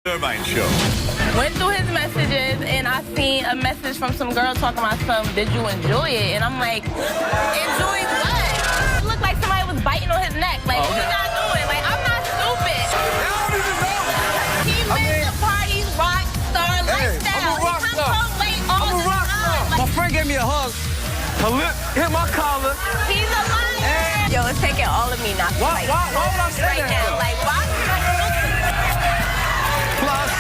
Irvine Show. Went through his messages and I seen a message from some girl talking about something. Did you enjoy it? And I'm like, enjoy what? It looked like somebody was biting on his neck. Like, what are you not doing? Like, I'm not stupid. He lives the party's rock star lifestyle. He comes home late all the time. My friend gave me a hug. Her lip hit my collar. He's a liar. Yo, it's taking all of me not to Why would I say right that? now. Like, why Plus,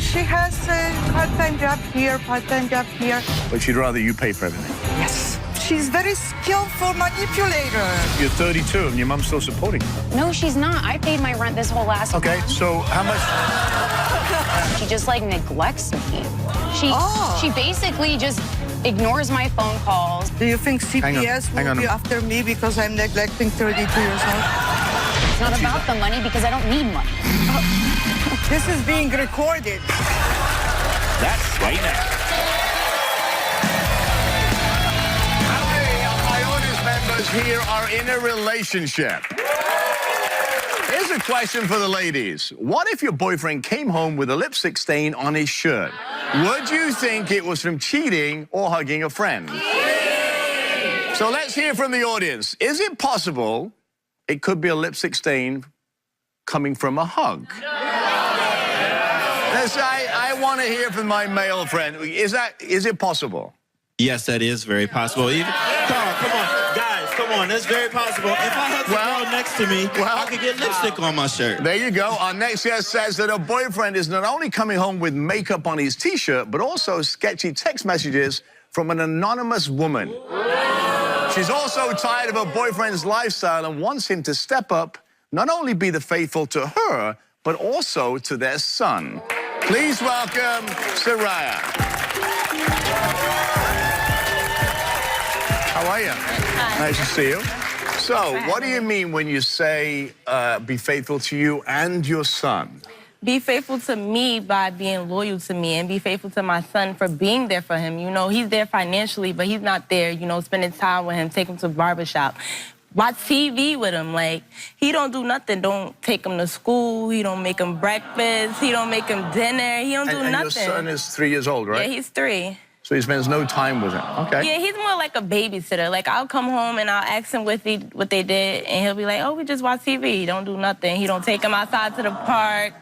She has a part-time job here, part-time job here. But she'd rather you pay for everything. Yes. She's very skillful manipulator. You're 32 and your mom's still supporting you. No, she's not. I paid my rent this whole last Okay, month. so how much? She just, like, neglects me. She basically just ignores my phone calls. Do you think CPS hang will on. be after me because I'm neglecting 32 years old? It's not about the money because I don't need money. This is being recorded. That's right now. How many of my audience members here are in a relationship? Here's a question for the ladies. What if your boyfriend came home with a lipstick stain on his shirt? Would you think it was from cheating or hugging a friend? So let's hear from the audience. Is it possible it could be a lipstick stain coming from a hug? I want to hear from my male friend. Is it possible? Yes, that is very possible. Even, come on, guys, come on. That's very possible. If I hug the girl next to me, I could get lipstick on my shirt. There you go. Our next guest says that her boyfriend is not only coming home with makeup on his T-shirt, but also sketchy text messages from an anonymous woman. She's also tired of her boyfriend's lifestyle and wants him to step up, not only be the faithful to her, but also to their son. Please welcome Soraya. How are you? Hi. Nice to see you. So, what do you mean when you say be faithful to you and your son? Be faithful to me by being loyal to me, and be faithful to my son for being there for him. You know, he's there financially, but he's not there, you know, spending time with him, take him to the barbershop. Watch TV with him. Like, he don't do nothing. Don't take him to school. He don't make him breakfast. He don't make him dinner. He don't do nothing. And your son is 3 years old, right? Yeah, he's 3. So he spends no time with him. Okay. Yeah, he's more like a babysitter. Like, I'll come home and I'll ask him what they did, and he'll be like, oh, we just watch TV. He don't do nothing. He don't take him outside to the park.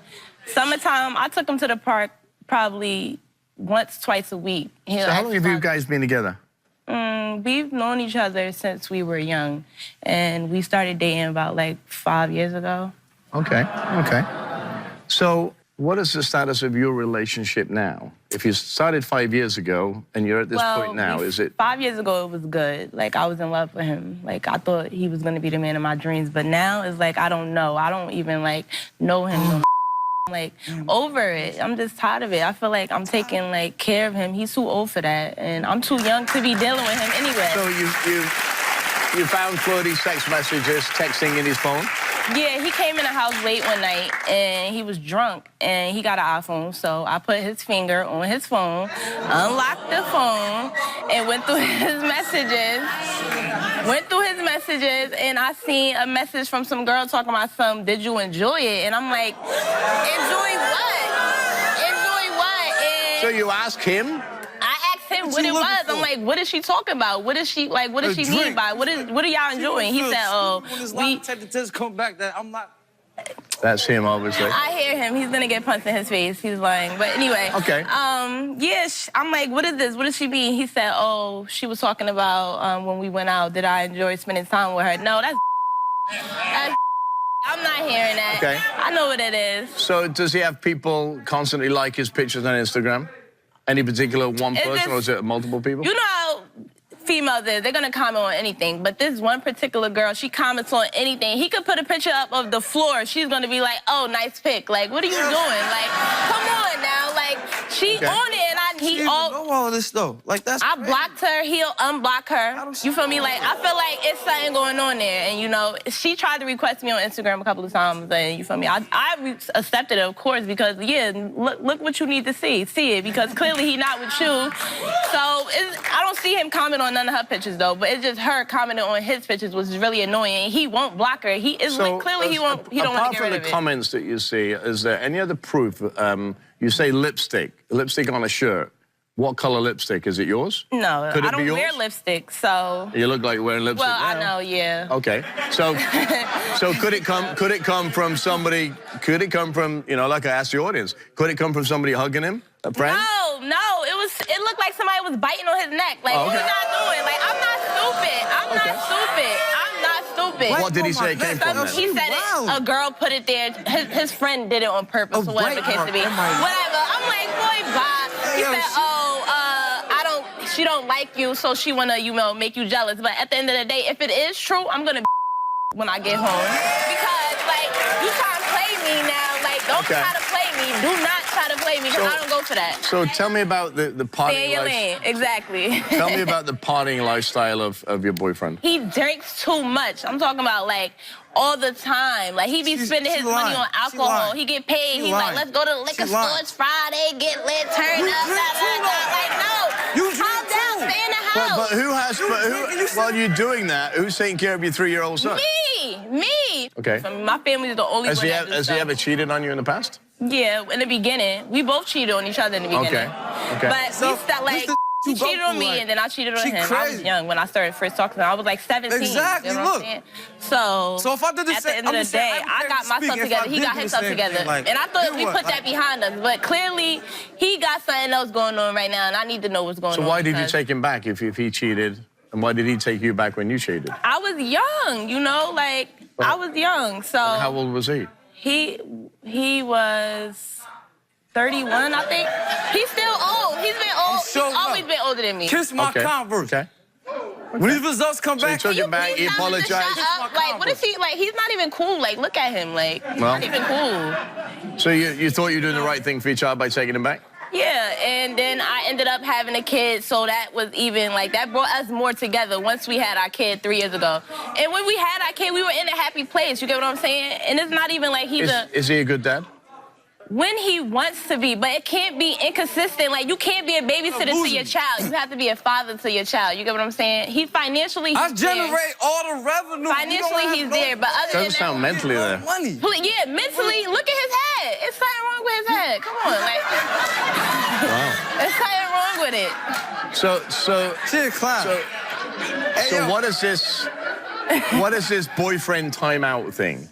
Summertime, I took him to the park probably once, twice a week. So how long have you guys been together? We've known each other since we were young, and we started dating about like 5 years ago. Okay, okay. So what is the status of your relationship now? If you started 5 years ago and you're at this point now, is it? 5 years ago, it was good. Like, I was in love with him. Like, I thought he was going to be the man of my dreams. But now it's like, I don't know. I don't even, like, know him no. I'm, like, over it. I'm just tired of it. I feel like I'm taking, like, care of him. He's too old for that, and I'm too young to be dealing with him anyway. So you found flirty text messages, texting in his phone? Yeah, he came in the house late one night, and he was drunk, and he got an iPhone, so I put his finger on his phone, unlocked the phone, and went through his messages. And I seen a message from some girl talking about something. Did you enjoy it? And I'm like, enjoy what? Enjoy what? And So you asked him? I asked him what it was. I'm like, what is she talking about? What is she like? What does she mean by? What are y'all enjoying? He said, oh, when this lie detector come back that I'm not. That's him, obviously. I hear him. He's gonna get punched in his face. He's lying. But anyway. Okay. Yeah, I'm like, what is this? What does she mean? He said, oh, she was talking about when we went out, did I enjoy spending time with her? No, that's I'm not hearing that. Okay. I know what it is. So does he have people constantly like his pictures on Instagram? Any particular one person, or is it multiple people? You know how females is, they're gonna comment on anything, but this one particular girl, she comments on anything. He could put a picture up of the floor, she's gonna be like, oh, nice pic. Like, what are you doing? Like, come on now. Like, she on it, and I She didn't know all this though. Like that's. I crazy. blocked her, he'll unblock her. You feel me? Like, I feel like it's something going on there. And, you know, she tried to request me on Instagram a couple of times, and you feel me? I accepted it, of course, because, yeah, look what you need to see it, because clearly he not with you. So I don't see him comment on none of her pictures, though, but it's just her commenting on his pictures, which is really annoying. He won't block her. He is clearly he don't want to get rid of it. Apart from the comments that you see, is there any other proof? You say lipstick on a shirt. What color lipstick? Is it yours? No, I don't wear yours? lipstick, so. You look like you're wearing lipstick. Well, now. I know, yeah. Okay, so could it come from somebody? Could it come from, you know, like I asked the audience? Could it come from somebody hugging him, a friend? No, it looked like somebody was biting on his neck. Like, what are you not doing? Like, I'm not stupid. I'm not stupid. What did he say it came from then? He said a girl put it there. His friend did it on purpose, or whatever the case to be. Whatever. I'm like, boy, bye. He said, she don't like you, so she wanna, you know, make you jealous. But at the end of the day, if it is true, I'm gonna when I get home. Because, like, you try to play me now. Like, don't try to play me. Do not try to play me, because I don't go for that. So tell me about the partying lifestyle. Exactly. Tell me about the partying lifestyle of your boyfriend. He drinks too much. I'm talking about, like, all the time. Like, he be spending his money on alcohol. He get paid. He's like, let's go to the liquor store. It's Friday. Get lit, turn up, Like, no. Calm down. Stay in the house. But who, while you're doing that, who's taking care of your 3-year-old son? Me. Okay. My family's the only one that Has he ever cheated on you in the past? Yeah, in the beginning. We both cheated on each other in the beginning. Okay. But we still, like, he cheated on me, and then I cheated on him. I was young when I started first talking to him. I was like 17. Exactly, you know what I'm saying? So if I did the at the end of the day, I got myself together. He got himself together. Like, and I thought we put that behind us. But clearly, he got something else going on right now, and I need to know what's going on. So why did you take him back if he cheated? And why did he take you back when you cheated? I was young, you know? Like, I was young, so... And how old was he? He was 31, I think. He's still old. He's been old. He's always been older than me. Kiss my Converse. Okay. When these results come back, So you took him back, he apologized. Like, what is he, like, he's not even cool. Like, look at him, like, he's not even cool. So you thought you were doing the right thing for your child by taking him back? Yeah, and then I ended up having a kid, so that was even, like, that brought us more together once we had our kid 3 years ago. And when we had our kid, we were in a happy place, you get what I'm saying? And it's not even like Is he a good dad? When he wants to be, but it can't be inconsistent. Like, you can't be a babysitter to your child. You have to be a father to your child. You get what I'm saying? He financially, I generate all the revenue. Financially, he's there, but other than Doesn't sound mentally there. Money. Yeah, mentally, look at his head. It's something wrong with his head. Come on, like. Wow. There's something wrong with it. So what is this boyfriend timeout thing?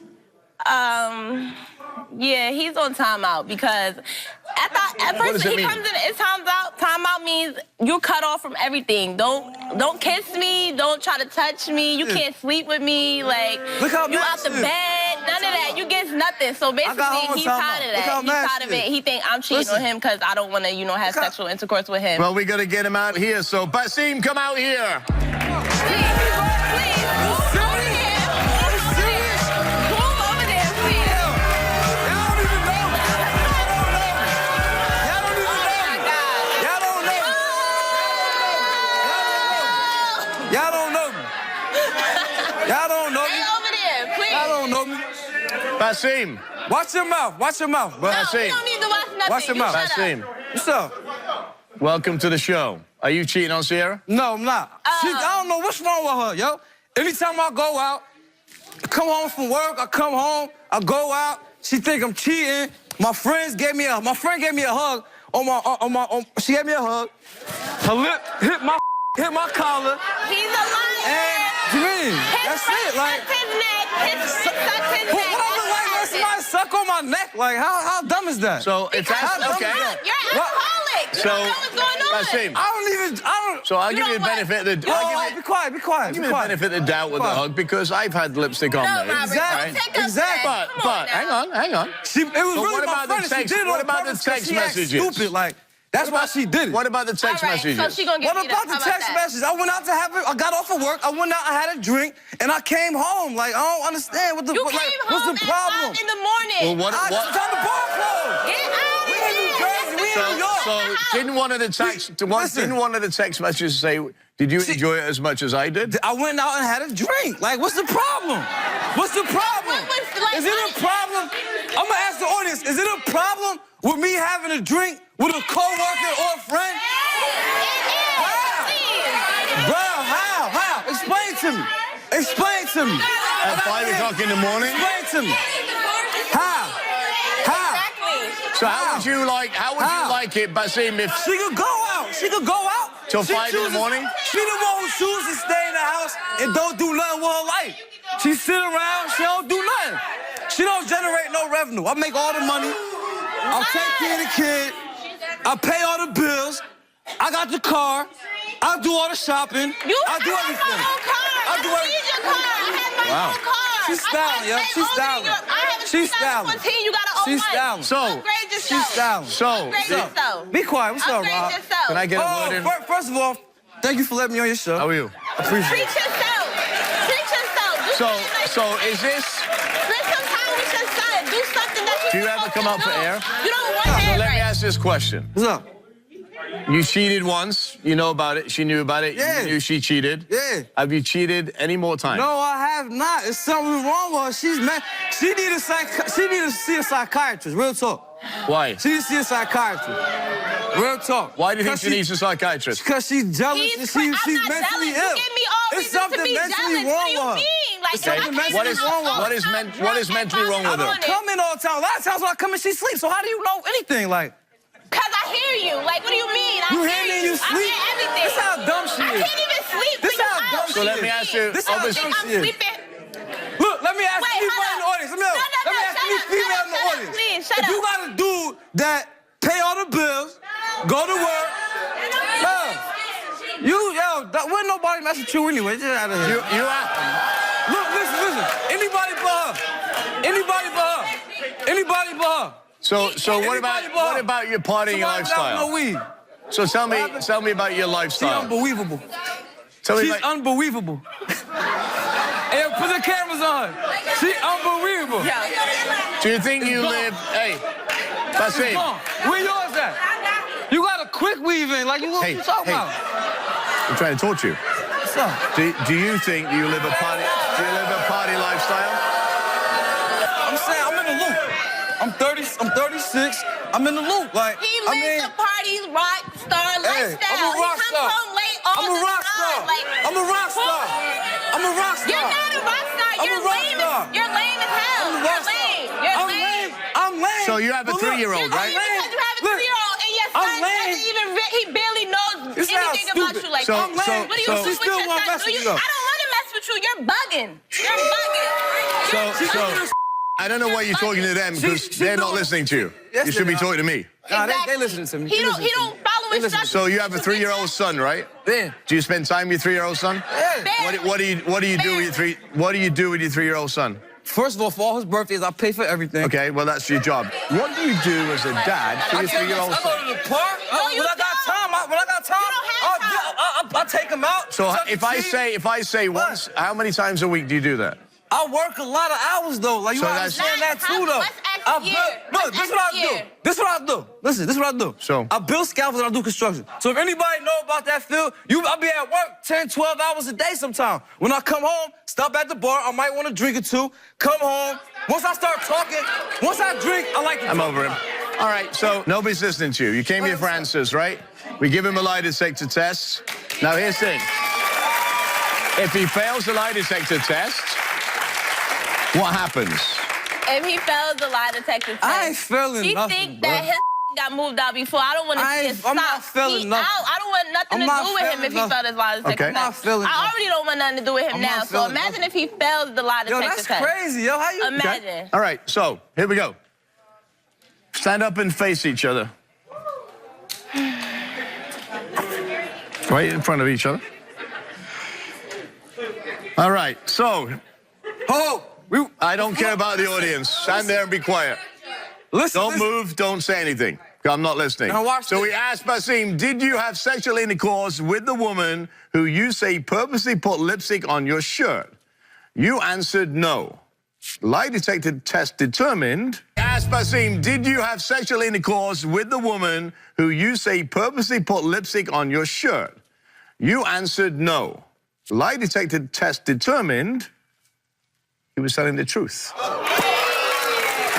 Yeah, he's on timeout because at first he comes in, it's time's out. Timeout means you're cut off from everything. Don't kiss me. Don't try to touch me. You can't sleep with me. Like, you out the bed. None of that. You get nothing. So basically, he's tired of that. He's tired of it. He think I'm cheating on him because I don't want to, you know, have sexual intercourse with him. Well, we got to get him out here. So, Basim, come out here. Basim. Watch your mouth. Watch your mouth, bro. No, you don't need to watch nothing. Watch your mouth. Basim. What's up? Welcome to the show. Are you cheating on Sierra? No, I'm not. I don't know what's wrong with her, yo. Anytime I go out, I come home from work, I come home, I go out, she think I'm cheating. My friend gave me a hug she gave me a hug. Her lip hit my collar. He's a liar. And Janine, that's it. Like, his neck. Sucked his neck. What I look like when somebody suck on my neck? Like, how dumb is that? So it's okay. You're an alcoholic. You don't know what's going on. Basim. I don't. So I'll give you the benefit of the Be quiet. Give me the benefit of the doubt with the hug because I've had lipstick on me. Exactly. But hang on. It was really my friend. She did it what about the text messages? Stupid, like. That's why she did it. What about the text messages? So she gonna get what about the text messages? I went out to have it. I got off of work. I went out. I had a drink, and I came home. Like, I don't understand what's the problem. At 5 in the morning. Well, It's time to bar close. Get out of here. We in New Jersey. We in New York. So didn't one of the text messages say, did you enjoy it as much as I did? I went out and had a drink. Like, what's the problem? What's the problem? Is it a problem? I'm gonna ask the audience, is it a problem with me having a drink with a coworker or a friend? Bro, how? Explain to me. Explain to me. At 5 o'clock in the morning? Explain to me. How? So how would you like it, Basim, if She could go out. She could go out. till She 5 in the morning? She the one who chooses to stay in the house and don't do nothing with her life. She sit around, she don't do nothing. She don't generate no revenue. I make all the money. I take care of the kid. I pay all the bills. I got the car. I do all the shopping. I do everything. I do everything. I have my own car. She's styling, yo. She's styling. She's styling. You got to own She's one. styling. So, Upgrade yourself. She's styling. Upgrade yourself. Be quiet. What's up, Upgrade Rob? yourself. Can I get a word in? First of all, thank you for letting me on your show. How are you? Appreciate Preach it. yourself. Preach yourself. So is this... Spend some time with your son. Do something that Do you ever come out for air? You don't want So air let me right. ask this question. What's up? You cheated once. You know about it. She knew about it. Yeah. You knew she cheated. Yeah. Have you cheated any more times? No, I have not. It's something wrong with her. She need to see a psychiatrist. Real talk. Why? She need to see a psychiatrist. Real talk. Why do you think she needs a psychiatrist? Because she's jealous. She's I'm mentally not jealous. ill. You give me all It's reasons to something be mentally jealous. wrong What do you with her. mean? Like, It's something I mentally can't wrong with her. What is mentally wrong with her? Come in all the time. A lot of times when I come in, she sleeps. So how do you know anything? Like, Because I hear you. Like, what do you mean? I you hear hear me and you I sleep? hear everything. This how dumb she I is. can't even sleep. This when how you dumb out. she So let me ask you. This how obviously- dumb I'm she is. sleeping. Look, let me ask Wait, anybody hold in the up. audience. Let me No, ask shut any up, female shut in the up, audience. please, shut if you up. got a dude that pay all the bills, go to work, wouldn't nobody mess with you anyway. Just out of here. You are. Look, listen. Anybody but her. Anybody but her. Anybody but her. So what Anybody but her. about your partying Somebody without no lifestyle? weed. So tell me about your She's lifestyle. unbelievable. Tell me She's about, unbelievable. Hey, put the cameras on. She's unbelievable. do you think you live? Hey, Basim. Where yours at? You got a quick weave in, like what you talking about? I'm trying to talk to you. What's up? Do you think you live a party? Do you live a party lifestyle? I'm saying I'm in the loop. I'm 36. I'm in the loop. Like He lives a party rock star lifestyle. I'm a rock He star. comes home late all I'm a the rock time. star. Like, I'm a rock star. I'm a rock star. You're not a rock star. I'm You're a rock lame. star. You're lame as hell. I'm a You're rock star. lame. You're I'm lame. lame. I'm lame. So you have a But look, 3-year-old, I'm right? Because lame. you have a Look, 3-year-old and your I'm son lame. doesn't even, he barely knows This sounds anything about stupid. you. Like, So- I'm lame. what do you so- do She with still your won't son? mess with you, I though. don't want to mess with you. You're bugging. You're bugging. So I don't know why you're talking to them because She they're not don't- listening to you. Yes, You should they be are. talking to me. Nah, they listening to me. He They don't listening to me. follow They listening to me. instructions. So you have a 3-year-old son, right? Yeah. Do you spend time with your 3-year-old son? Yeah. What do you do with your 3-year-old son? First of all, for all his birthdays, I pay for everything. Okay, well that's your job. What do you do as a dad for your 3-year-old I son? go to the park. No, When you I got don't. time, I take him out. So Chuck E. if I Cheese. say once, how many times a week do you do that? I work a lot of hours though. Like you So gotta that's- understand that Not too though. let's ask a year. Look, Let's this is what ask I a do. year. This is what I do. Listen, this is what I do. So? I build scaffolds and I do construction. So if anybody know about that field, I'll be at work 10, 12 hours a day sometime. When I come home, stop at the bar, I might want to drink or two, come home. Once I start talking, once I drink, I like to I'm talk. over him. All right, so nobody's listening to you. You came here for answers, right? We give him a lie detector test. Now here's the thing. If he fails the lie detector test, what happens? If he fails the lie detector test, I ain't feeling he nothing, think bro. that his got moved out before. I don't want to see it stop. I'm not feeling He nothing. out. I don't want nothing I'm to not do with him feeling if he nothing. failed his lie detector Okay. test. I'm not feeling I nothing. already don't want nothing to do with him I'm now. not So feeling imagine nothing. if he fails the lie Yo, detector that's test. crazy, yo. How you? Imagine. All right, so here we go. Stand up and face each other. Right in front of each other. All right, so I don't care about the audience. Stand there and be quiet. Listen, Don't move, don't say anything. I'm not listening. Now watch So this. we asked Basim, did you have sexual intercourse with the woman who you say purposely put lipstick on your shirt? You answered no. Lie detector test determined. asked Basim, did you have sexual intercourse with the woman who you say purposely put lipstick on your shirt? You answered no. Lie detector test determined he was telling the truth. Now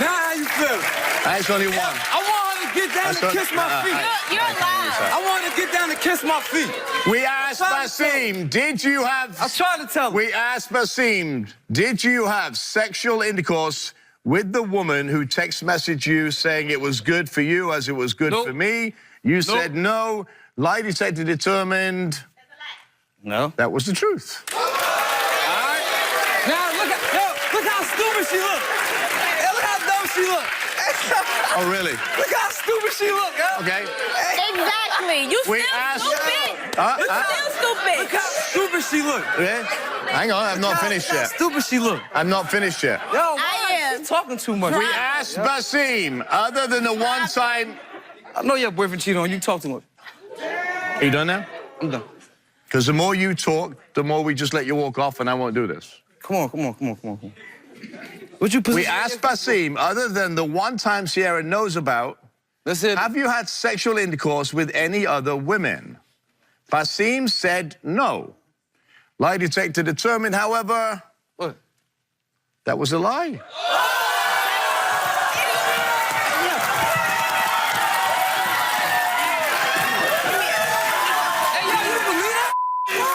how you feel? That's only one. I want her to get down and kiss my feet. You're alive. I want her to get down and kiss my feet. We asked Basim, did you have... I tried to tell her. We asked Basim, did you have sexual intercourse with the woman who text messaged you saying it was good for you as it was good Nope. for me? You said no. Lie detector determined No. that was the truth. All right. Now look how stupid she look. Hey, look how dumb she look. Oh, really? Look how stupid she look, yo. Okay. Exactly. You We still asked- stupid. You still stupid. Look how stupid she look. Yeah? Hang on, I've not finished Look how yet. stupid she look. I'm not finished yet. Yo, I am. she's talking too much. We asked Basim, other than the one time... I know your boyfriend cheated on you. Talk too much. Are you done now? I'm done. Because the more you talk, the more we just let you walk off and I won't do this. Come on. Would you position? We asked Basim, other than the one time Sierra knows about, That's it. have you had sexual intercourse with any other women? Basim said no. Lie detector determined, however, What? that was a lie. Hey, yo, you believe that? Yo,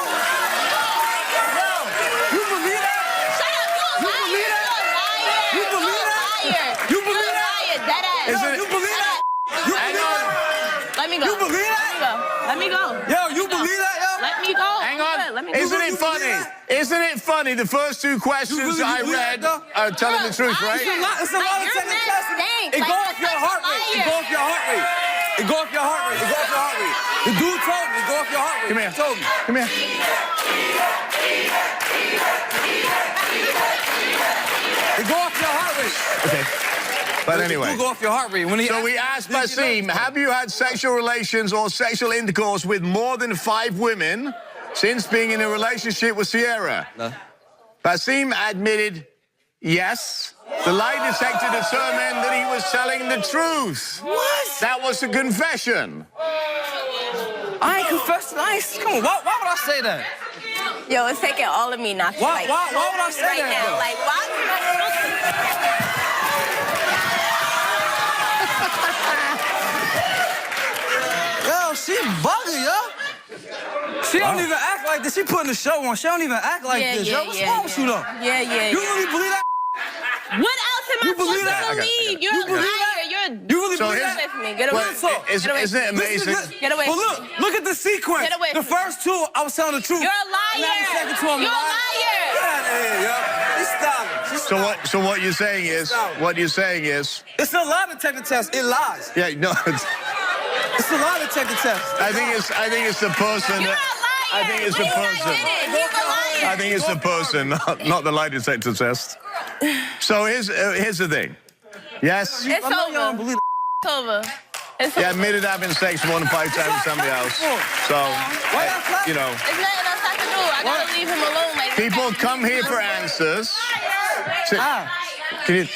you believe that? Shut up. You believe that? You're a liar. You believe that? You're a liar. Dead ass. Isn't You it- believe that? You Hang believe on. that? Let me go. You believe that? Let me go. Yo, you believe that, yo? Let me go. Hang on. Let me go. Isn't it You funny? believe Isn't it funny? The first two questions really I believe read that, though? are telling the truth, right? It's a lot of Your technical man testing. stinks. It Like, go off your that's heart rate. It fire. go off your heart rate. It go off your heart rate. It go off your heart rate. The dude told me. It go off your heart rate. Come here. He told me. Come here. It go off your heart rate. Okay. But It anyway. do go off your heart rate. When he So we asked Basim, have you had sexual relations or sexual intercourse with more than 5 women since being in a relationship with Sierra? No. Basim admitted yes. The lie detector determined that he was telling the truth. What? That was a confession. I ain't confessing. Come on. Why would I say that? Yo, it's taking all of me not to Why would I say right that, now. though? Like, why would I Yo, she bugging, yo. She don't even act like this. She putting the show on. She don't even act like this. Yo, what's wrong with you, though? Yeah. You really believe that? What else am You I believe supposed that? to believe? You're You a believe liar. that? You're You really So believe here's- that? with me. Get away. Well, isn't it amazing? Get away. Well, look at the sequence. Get away The from me. first two, I was telling the truth. You're a liar. And now the second two, I'm You're a lying. liar. Get out of here, yo. She's styling. She's styling. So what you're saying is, It's a lie detector test. It lies. yeah, no, It's a lie detector test. I think it's the person. You're a liar. I think it's the He's not person. in it. He's a liar. I think it's the person, not the lie detector test. So here's the thing. Yes, It's I know y'all don't over. believe It's over. It's you over. admitted having sex more than 5 times with somebody else. So, Why y'all clapping? you know, It's nothing else I can do. I gotta leave him alone. Like, people come here for answers. Ah. Can you,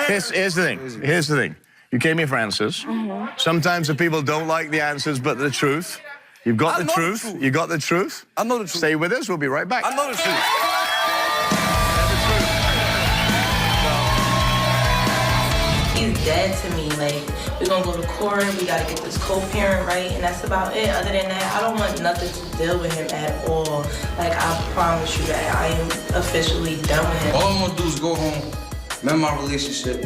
here's the thing. Here's the thing. You came here for answers. Sometimes the people don't like the answers, but the truth. You've got I the know the truth. truth. You got the truth. I know the truth. Stay with us. We'll be right back. I know the truth. he's dead to me. Like, we're gonna go to court, we gotta get this co-parent right, and that's about it. Other than that, I don't want nothing to deal with him at all. Like, I promise you that I am officially done with him. All I'm gonna do is go home, mend my relationship,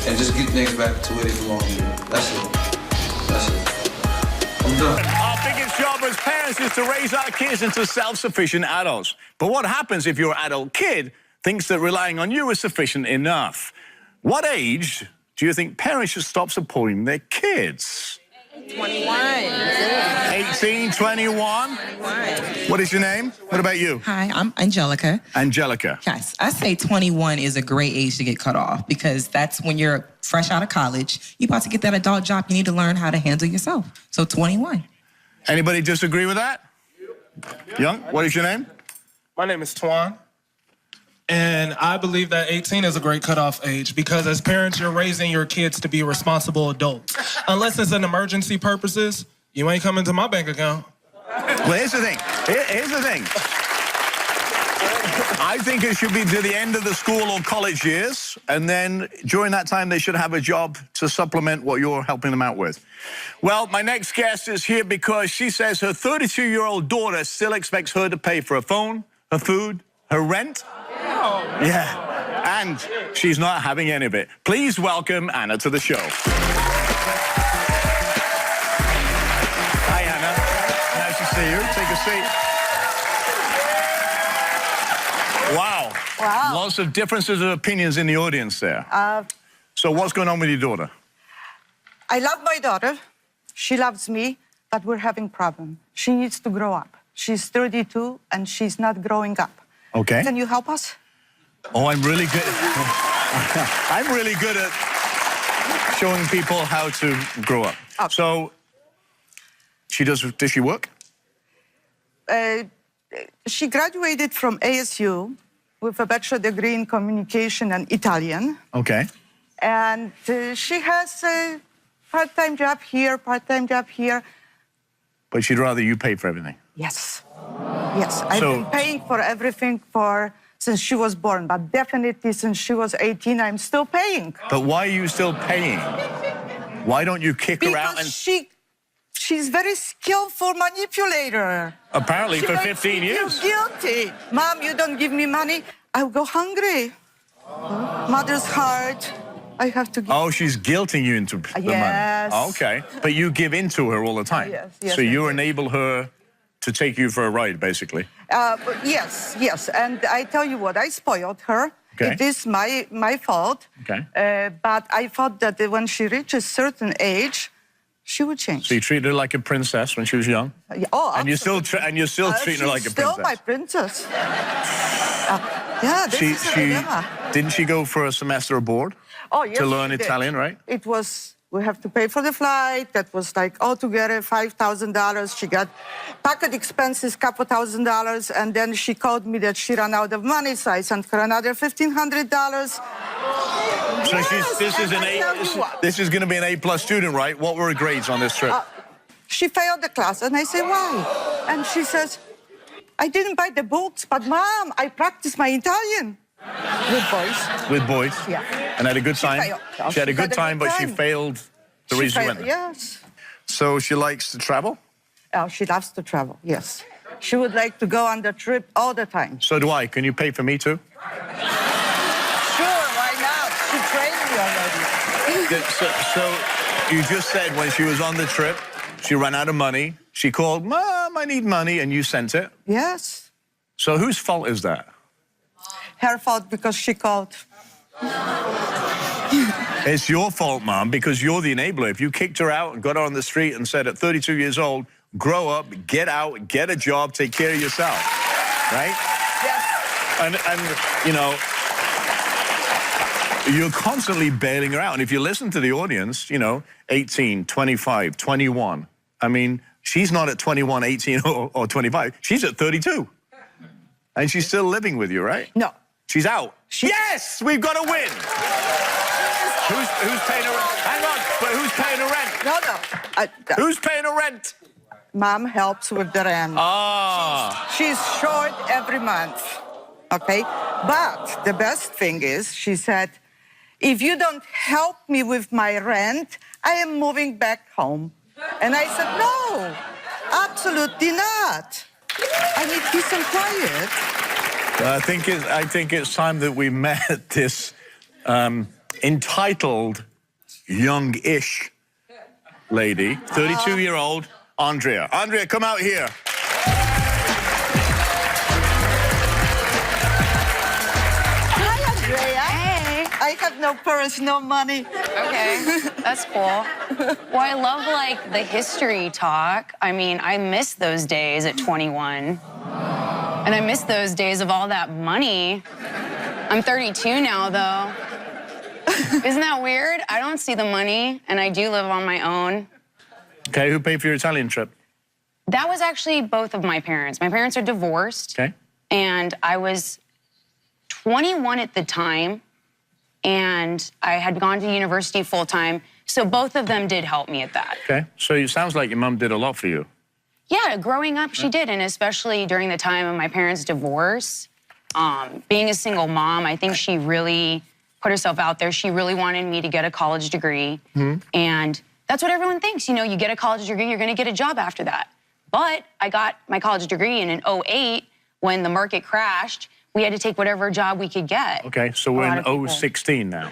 and just get things back to where they belong here. That's it. That's it. I'm done. Our biggest job as parents is to raise our kids into self-sufficient adults. But what happens if your adult kid thinks that relying on you is sufficient enough? What age do you think parents should stop supporting their kids? 21. 18, 21? What is your name? What about you? Hi, I'm Angelica. Angelica. Yes, I say 21 is a great age to get cut off because that's when you're fresh out of college. You're about to get that adult job. You need to learn how to handle yourself. So 21. Anybody disagree with that? Young, what is your name? My name is Twan. And I believe that 18 is a great cutoff age because as parents, you're raising your kids to be responsible adults. Unless it's an emergency purposes, you ain't coming to my bank account. Well, here's the thing. Here's the thing. I think it should be to the end of the school or college years, and then during that time, they should have a job to supplement what you're helping them out with. Well, my next guest is here because she says her 32-year-old daughter still expects her to pay for her phone, her food, her rent. Yeah, and she's not having any of it. Please welcome Anna to the show. Hi, Anna. Nice to see you. Take a seat. Wow. Wow. Lots of differences of opinions in the audience there. So what's going on with your daughter? I love my daughter. She loves me, but we're having problem. She needs to grow up. She's 32 and she's not growing up. Okay. Can you help us? Oh, I'm really good. I'm really good at showing people how to grow up. Oh. So, does she work? She graduated from ASU with a bachelor degree in communication and Italian. Okay. And she has a part-time job here, part-time job here. But she'd rather you pay for everything. Yes. Yes. I've been paying for everything since she was born, but definitely since she was 18, I'm still paying. But why are you still paying? Why don't you kick her out? Because she's very skillful manipulator. Apparently She for makes 15 me years. feel guilty. Mom, you don't give me money, I'll go hungry. Mother's heart, I have to give. Oh, she's guilting you into the Yes. money. Okay. But you give in to her all the time. Yes, so you I do. enable her to take you for a ride, basically. Yes. And I tell you what, I spoiled her. Okay. It is my fault. Okay. But I thought that when she reaches a certain age, she would change. So you treated her like a princess when she was young? Oh, and you're still treating her like a princess? She's still my princess. Yeah, this is a dilemma. Didn't she go for a semester abroad? Oh, yes, to learn she did. Italian, right? It was, we have to pay for the flight. That was like altogether $5,000. She got pocket expenses, couple $1,000. And then she called me that she ran out of money, so I sent her another $1,500. So Yes, this is going to be an A+ student, right? What were her grades on this trip? She failed the class, and I say, why? And she says, I didn't buy the books, but Mom, I practiced my Italian. With boys. With boys? Yeah. And had a good time? failed. She had a good time, but she failed the reason she went there. Yes. So she likes to travel? Oh, she loves to travel, yes. She would like to go on the trip all the time. So do I. Can you pay for me too? Sure, why not? She trained me already. So you just said when she was on the trip, she ran out of money. She called, Mom, I need money, and you sent it? Yes. So whose fault is that? Her fault because she called. It's your fault, Mom, because you're the enabler. If you kicked her out and got her on the street and said at 32 years old, grow up, get out, get a job, take care of yourself, right? Yes. And you know, you're constantly bailing her out. And if you listen to the audience, you know, 18, 25, 21. I mean, she's not at 21, 18, or 25. She's at 32. And she's still living with you, right? No. She's out. Yes, we've got a win. Who's paying her rent? Hang on, but who's paying her rent? No. Who's paying her rent? Mom helps with the rent. Ah. She's short every month, okay? But the best thing is, she said, if you don't help me with my rent, I am moving back home. And I said, no, absolutely not. I need peace and quiet. I think it's time that we met this entitled young-ish lady, 32-year-old Andrea. Andrea, come out here. Hi, Andrea. Hey. I have no purse, no money. Okay, that's cool. Well, I love, like, the history talk. I mean, I miss those days at 21. And I miss those days of all that money. I'm 32 now, though. Isn't that weird? I don't see the money, and I do live on my own. Okay, who paid for your Italian trip? That was actually both of my parents. My parents are divorced. Okay. And I was 21 at the time, and I had gone to university full time. So both of them did help me at that. Okay, so it sounds like your mom did a lot for you. Yeah, growing up, she did, and especially during the time of my parents' divorce. Being a single mom, I think she really put herself out there. She really wanted me to get a college degree, and that's what everyone thinks. You know, you get a college degree, you're gonna get a job after that. But I got my college degree, and in 2008, when the market crashed, we had to take whatever job we could get. Okay, so we're in 016 now.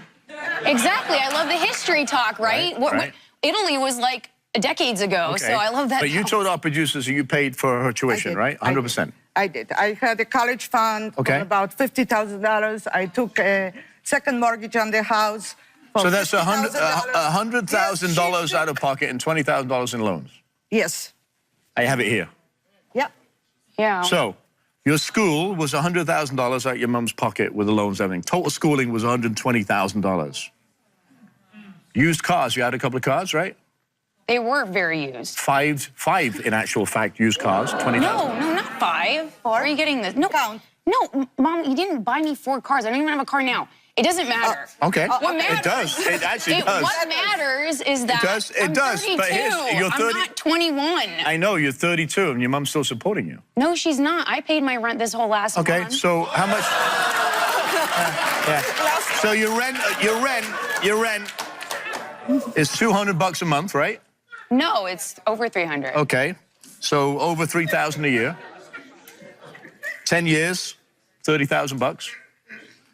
Exactly, I love the history talk, right? Right. Italy was like decades ago, so I love that. But you told our producers that you paid for her tuition, right? 100%. I did. I had a college fund for about $50,000. I took a second mortgage on the house. So that's $100,000 out of pocket and $20,000 in loans. Yes. I have it here. Yeah. Yeah. So your school was $100,000 out your mum's pocket with the loans and everything. Total schooling was $120,000. Used cars, you had a couple of cars, right? They were very used. Five in actual fact, used cars, 20,000. No, not 5. Where are you getting this? No, no, Mom, you didn't buy me 4 cars. I don't even have a car now. It doesn't matter. Okay. What matters? It does. It actually does. What matters is that It does. 32. But you're 30. I'm not 21. I know, you're 32 and your mom's still supporting you. No, she's not. I paid my rent this whole last month. Okay, so how much? So your rent is $200 a month, right? No, it's over 300. Okay, so over 3,000 a year. 10 years, $30,000.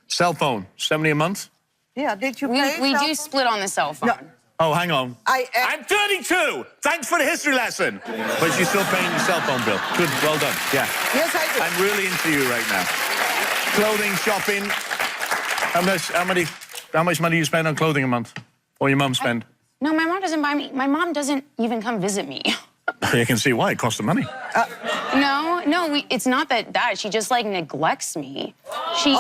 Cell phone, 70 a month. Yeah, did you pay? We do split on the cell phone. No. Oh, hang on. I'm 32. Thanks for the history lesson. But you're still paying your cell phone bill. Good, well done. Yeah. Yes, I do. I'm really into you right now. Clothing, shopping. How much money do you spend on clothing a month? Or your mum spend? No, my mom doesn't buy me. My mom doesn't even come visit me. You can see why. It costs the money. No, it's not that. She just, like, neglects me. She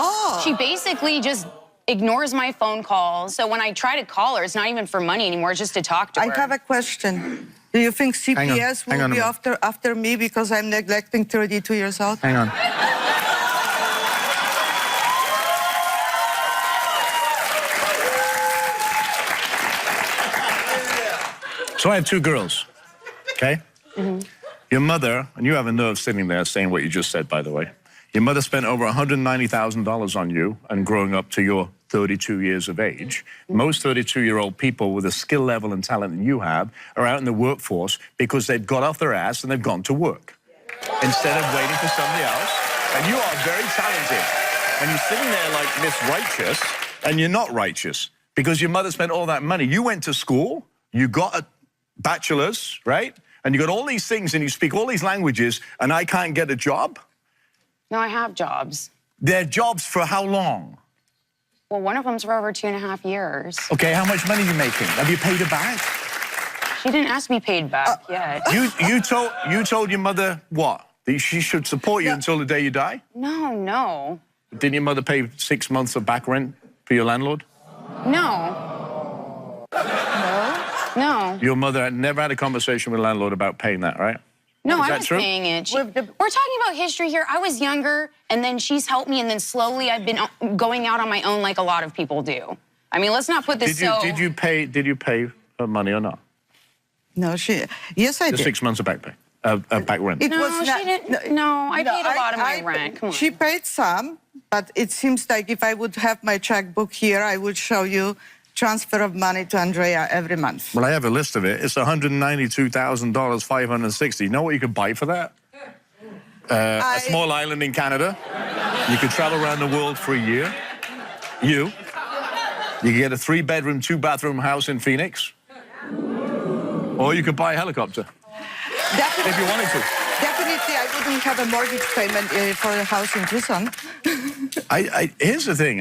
basically just ignores my phone calls. So when I try to call her, it's not even for money anymore. It's just to talk to her. I have a question. Do you think CPS will be after me because I'm neglecting 32 years old? Hang on. So I have 2 girls, okay? Your mother, and you have a nerve sitting there saying what you just said, by the way. Your mother spent over $190,000 on you and growing up to your 32 years of age. Most 32-year-old people with the skill level and talent that you have are out in the workforce because they've got off their ass and they've gone to work instead of waiting for somebody else. And you are very talented. And you're sitting there like Miss Righteous, and you're not righteous because your mother spent all that money. You went to school, you got a bachelor's, right? And you got all these things and you speak all these languages and I can't get a job? No, I have jobs. They're jobs for how long? Well, one of them's for over 2.5 years. Okay, how much money are you making? Have you paid her back? She didn't ask me paid back yet. You told your mother what? That she should support you until the day you die? No. Didn't your mother pay 6 months of back rent for your landlord? No. No. Your mother had never had a conversation with the landlord about paying that, right? No, Is I that was true? paying it. We're talking about history here. I was younger, and then she's helped me, and then slowly I've been going out on my own like a lot of people do. I mean, let's not put this Did you pay her money or not? No, yes, I The did. 6 months of back pay, back rent. It No, was not, she didn't. No, I paid a lot of my rent. Come on. She paid some, but it seems like if I would have my checkbook here, I would show you transfer of money to Andrea every month. Well, I have a list of it. It's $192,000, 560. You know what you could buy for that? A small island in Canada. You could travel around the world for a year. You could get a 3-bedroom, 2-bathroom house in Phoenix. Or you could buy a helicopter. Definitely, if you wanted to. Definitely, I wouldn't have a mortgage payment for a house in Tucson. Here's the thing.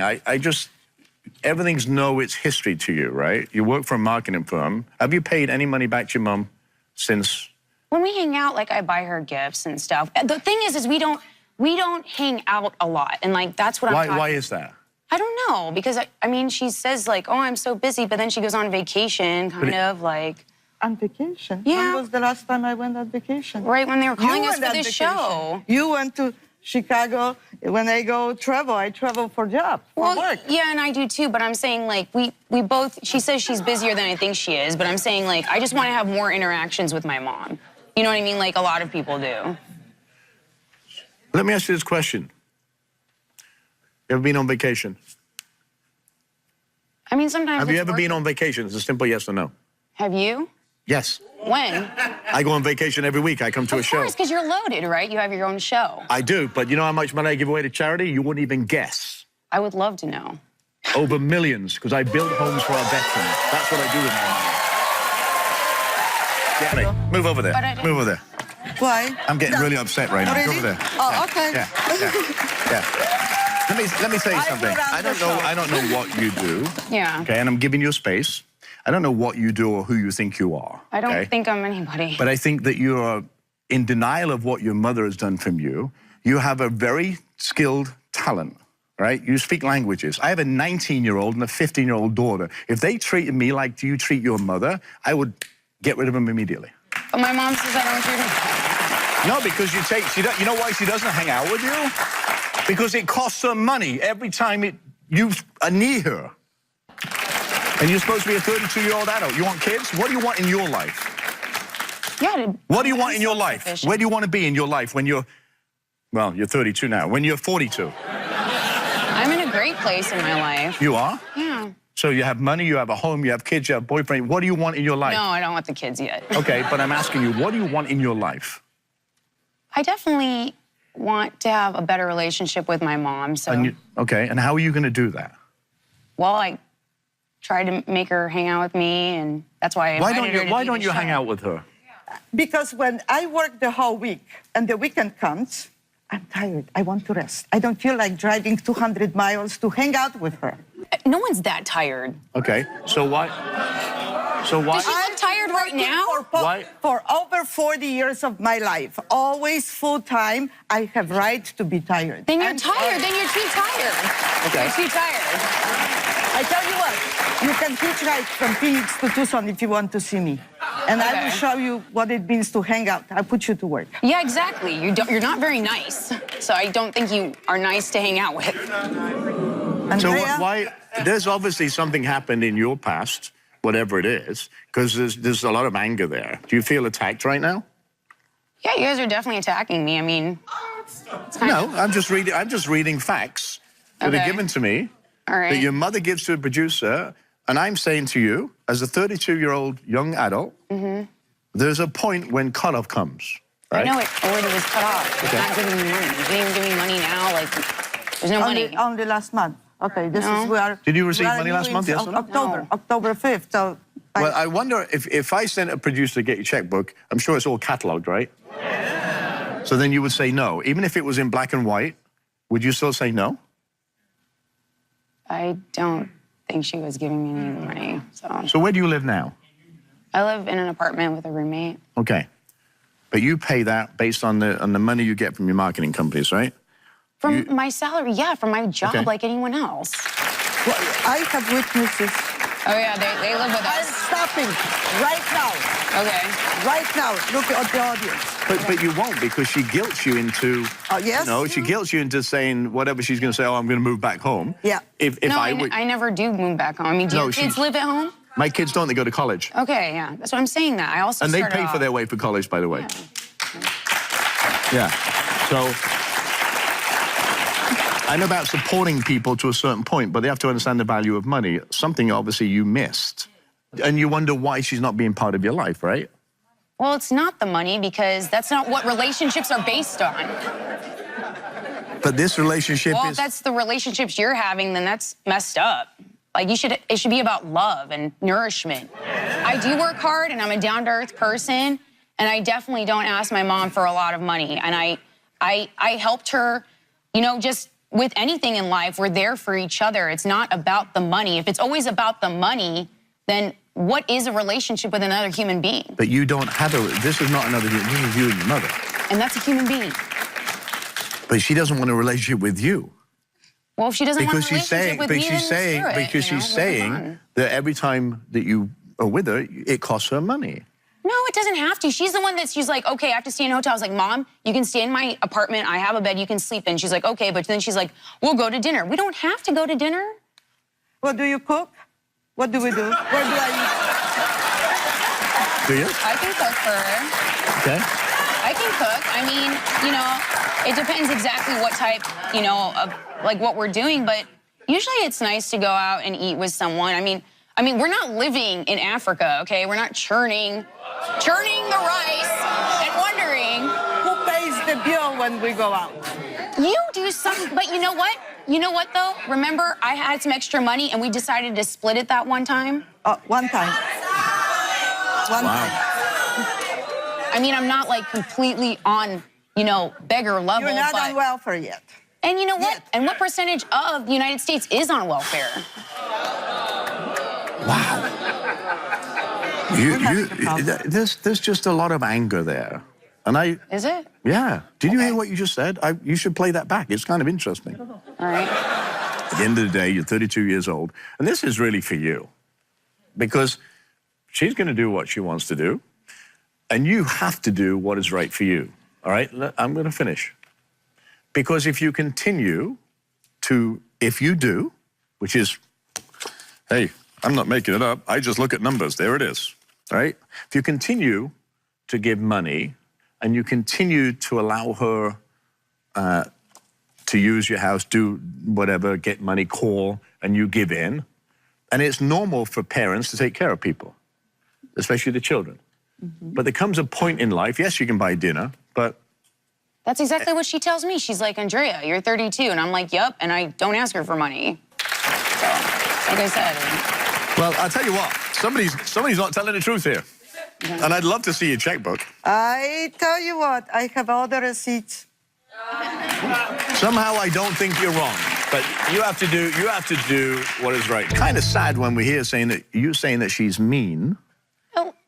Everything's it's history to you, right? You work for a marketing firm. Have you paid any money back to your mom since? When we hang out, like, I buy her gifts and stuff. The thing is we don't hang out a lot, and like that's what I'm talking. Why is that? I don't know, because I mean, she says like, "Oh, I'm so busy," but then she goes on vacation, kind of like. On vacation? Yeah. When was the last time I went on vacation? Right when they were calling us for this show. You went to Chicago. When I go travel, I travel for job, for work. Yeah, and I do too, but I'm saying, like, we both, she says she's busier than I think she is, but I'm saying, like, I just want to have more interactions with my mom. You know what I mean? Like a lot of people do. Let me ask you this question. You ever been on vacation? I mean, sometimes Have you it's ever been on vacation? It's a simple yes or no. Have you? Yes. When? I go on vacation every week. I come to a show. Of course, because you're loaded, right? You have your own show. I do, but you know how much money I give away to charity? You wouldn't even guess. I would love to know. Over millions, because I build homes for our veterans. That's what I do with my money. Yeah, move over there. Move over there. Why? I'm getting really upset right now. Really? Go over there. Oh, okay. Yeah. Let me tell you something. I don't know what you do. Yeah. Okay, and I'm giving you a space. I don't know what you do or who you think you are. I don't think I'm anybody. But I think that you are in denial of what your mother has done from you. You have a very skilled talent, right? You speak languages. I have a 19-year-old and a 15-year-old daughter. If they treated me like you treat your mother, I would get rid of them immediately. But my mom says I don't treat her. No, because you know why she doesn't hang out with you? Because it costs her money every time you knee her. And you're supposed to be a 32-year-old adult. You want kids? What do you want in your life? Yeah. What do you want in your life? Where do you want to be in your life when you're, well, you're 32 now. When you're 42? I'm in a great place in my life. You are? Yeah. So you have money, you have a home, you have kids, you have a boyfriend. What do you want in your life? No, I don't want the kids yet. Okay, but I'm asking you, what do you want in your life? I definitely want to have a better relationship with my mom, so... Okay, and how are you going to do that? Well, I tried to make her hang out with me, and that's why I invited her to Why don't you hang out with her? Because when I work the whole week and the weekend comes, I'm tired. I want to rest. I don't feel like driving 200 miles to hang out with her. No one's that tired. Okay, so why? Does she look tired right now? For over 40 years of my life, always full-time, I have right to be tired. Then you're tired. Then you're too tired. Okay. You're too tired. I tell you what, you can hitchhike from Phoenix to Tucson if you want to see me. And I will show you what it means to hang out. I'll put you to work. Yeah, exactly. You're not very nice. So I don't think you are nice to hang out with. So why? There's obviously something happened in your past, whatever it is, because there's a lot of anger there. Do you feel attacked right now? Yeah, you guys are definitely attacking me. I mean, No, I'm just reading facts that are given to me. All right. That your mother gives to a producer, and I'm saying to you, as a 32-year-old young adult, there's a point when cutoff comes, right? I know it already was cut off. It's not giving me money. You didn't even give me money now. Like, there's no money. Only last month. Okay, this is where... Did you receive money last month, yes or no? October 5th, so... Well, I wonder if I sent a producer to get your checkbook, I'm sure it's all catalogued, right? So then you would say no. Even if it was in black and white, would you still say no? I don't think she was giving me any money, so... So where do you live now? I live in an apartment with a roommate. Okay. But you pay that based on the money you get from your marketing companies, right? From my salary, yeah, from my job, like anyone else. Well, I have witnesses. Oh, yeah, they live with I'm us. stopping right now. Okay. Right now, look at the audience. But you won't, because she guilts you into... yes? No, she guilts you into saying whatever she's going to say, oh, I'm going to move back home. Yeah. I never do move back home. I mean, do your kids live at home? My kids don't, they go to college. Okay, yeah, that's what I'm saying that. I also And they pay for their way for college, by the way. Yeah. So... I know about supporting people to a certain point, but they have to understand the value of money. Something, obviously, you missed. And you wonder why she's not being part of your life, right? Well, it's not the money, because that's not what relationships are based on. But this relationship Well, if that's the relationships you're having, then that's messed up. Like, it should be about love and nourishment. I do work hard, and I'm a down-to-earth person, and I definitely don't ask my mom for a lot of money. And I helped her, you know, just... with anything in life, we're there for each other. It's not about the money. If it's always about the money, then what is a relationship with another human being? But you don't have this is not another human, this is you and your mother. And that's a human being. But she doesn't want a relationship with you. Well, if she doesn't want a relationship with me, Because she's saying that every time that you are with her, it costs her money. No, it doesn't have to. She's the one she's like, okay, I have to stay in a hotel. I was like, Mom, you can stay in my apartment. I have a bed you can sleep in. She's like, okay, but then she's like, we'll go to dinner. We don't have to go to dinner. What do you cook? What do we do? Where do I eat? Do you? I can cook for her. Okay. I can cook. I mean, you know, it depends exactly what type, you know, of like what we're doing, but usually it's nice to go out and eat with someone. I mean, we're not living in Africa, okay? We're not churning the rice and wondering Who pays the bill when we go out? you do something, but you know what? You know what though? Remember, I had some extra money and we decided to split it that one time. One time. One time. I mean, I'm not like completely on, you know, beggar level. You're not but, on welfare yet. And you know what? Yet. And what percentage of the United States is on welfare? Wow. There's just a lot of anger there. And Is it? yeah. Did you hear what you just said? You should play that back. It's kind of interesting. All right. At the end of the day, you're 32 years old. And this is really for you. Because she's going to do what she wants to do. And you have to do what is right for you. All right? I'm going to finish. Because if you continue if you do, which is, hey, I'm not making it up. I just look at numbers. There it is. All right? If you continue to give money and you continue to allow her to use your house, do whatever, get money, call, and you give in, and it's normal for parents to take care of people, especially the children. Mm-hmm. But there comes a point in life, yes, you can buy dinner, but... That's exactly what she tells me. She's like, Andrea, you're 32. And I'm like, yep, and I don't ask her for money. So, like I said... Well, I'll tell you what, somebody's not telling the truth here. Mm-hmm. And I'd love to see your checkbook. I tell you what, I have all the receipts. Somehow I don't think you're wrong, but you have to do what is right. Kind of sad when we hear saying that she's mean.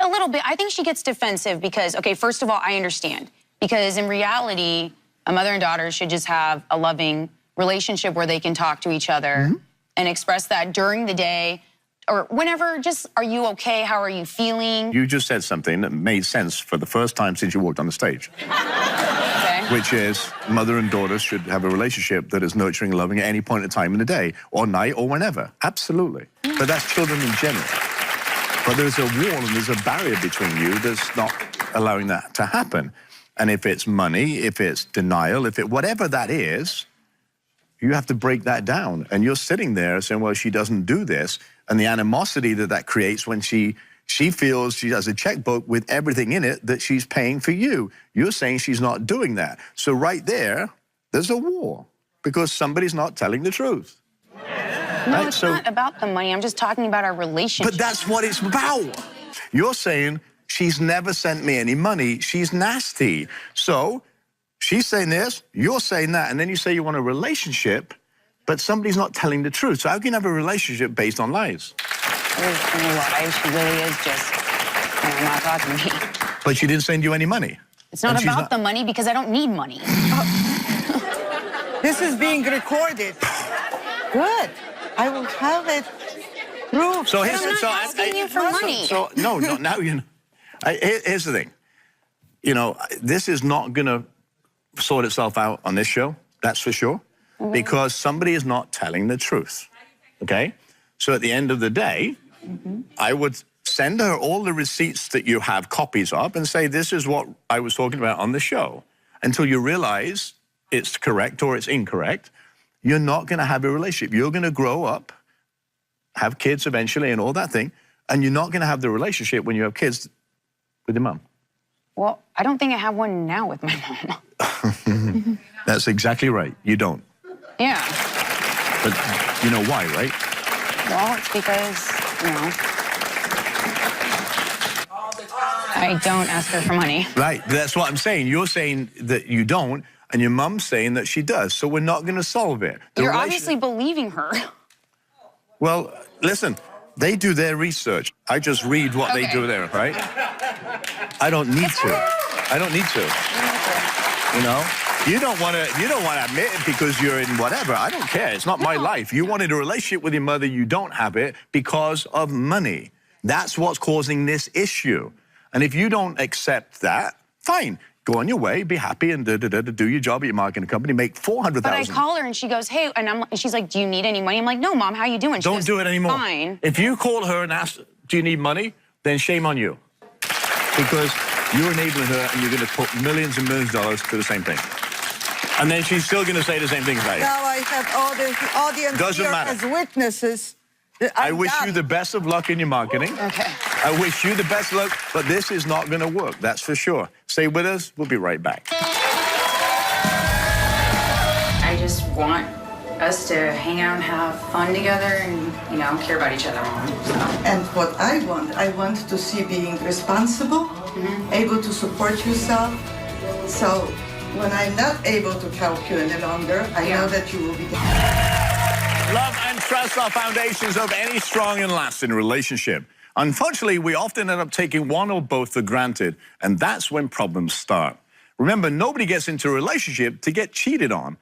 A little bit. I think she gets defensive because, okay, first of all, I understand. Because in reality, a mother and daughter should just have a loving relationship where they can talk to each other and express that during the day or whenever, just, are you okay? How are you feeling? You just said something that made sense for the first time since you walked on the stage. Okay. Which is mother and daughter should have a relationship that is nurturing and loving at any point in time in the day or night or whenever. Absolutely. But that's children in general. But there's a wall and there's a barrier between you that's not allowing that to happen. And if it's money, if it's denial, whatever that is, you have to break that down. And you're sitting there saying, well, she doesn't do this. And the animosity that creates when she feels she has a checkbook with everything in it that she's paying for you. You're saying she's not doing that. So right there's a war because somebody's not telling the truth. No, right? it's not about the money. I'm just talking about our relationship. But that's what it's about. You're saying she's never sent me any money. She's nasty. So she's saying this, you're saying that, and then you say you want a relationship, but somebody's not telling the truth. So how can you have a relationship based on lies? Lies. She really is just, not talking to me. But she didn't send you any money. It's not about the money because I don't need money. This is being recorded. Good. I will have it proved. So I'm not asking you for money. No, now you know. Here's the thing. You know, this is not going to sort itself out on this show. That's for sure. Because somebody is not telling the truth. Okay? So at the end of the day, I would send her all the receipts that you have copies of and say, this is what I was talking about on the show. Until you realize it's correct or it's incorrect, you're not going to have a relationship. You're going to grow up, have kids eventually and all that thing, and you're not going to have the relationship when you have kids with your mom. Well, I don't think I have one now with my mom. That's exactly right. You don't. Yeah. But you know why, right? Well, it's because, I don't ask her for money. Right. That's what I'm saying. You're saying that you don't, and your mom's saying that she does. So we're not going to solve it. You're obviously believing her. Well, listen, they do their research. I just read what they do there, right? I don't need to. I don't need to. You know? You don't want to admit it because you're in whatever. I don't care. It's not my life. You wanted a relationship with your mother. You don't have it because of money. That's what's causing this issue. And if you don't accept that, fine. Go on your way, be happy, and do your job at your marketing company, make $400,000. But I call her and she goes, hey, and she's like, do you need any money? I'm like, no, Mom, how you doing? She Don't goes, do it anymore. Fine. If you call her and ask, do you need money? Then shame on you. Because you're enabling her and you're going to put millions and millions of dollars to the same thing. And then she's still going to say the same things about you. Now I have all the audience Doesn't here matter. as witnesses. I wish you the best of luck in your marketing. Okay. I wish you the best of luck, but this is not going to work, that's for sure. Stay with us. We'll be right back. I just want us to hang out and have fun together and, you know, care about each other more. So. And what I want to see being responsible, able to support yourself. So when I'm not able to help you any longer, I know that you will be there. Love and trust are foundations of any strong and lasting relationship. Unfortunately, we often end up taking one or both for granted, and that's when problems start. Remember, nobody gets into a relationship to get cheated on.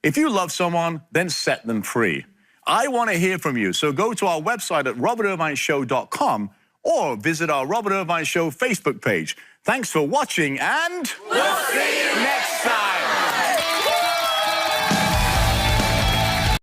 If you love someone, then set them free. I want to hear from you, so go to our website at robertirvineshow.com or visit our Robert Irvine Show Facebook page. Thanks for watching, and we'll see you next time.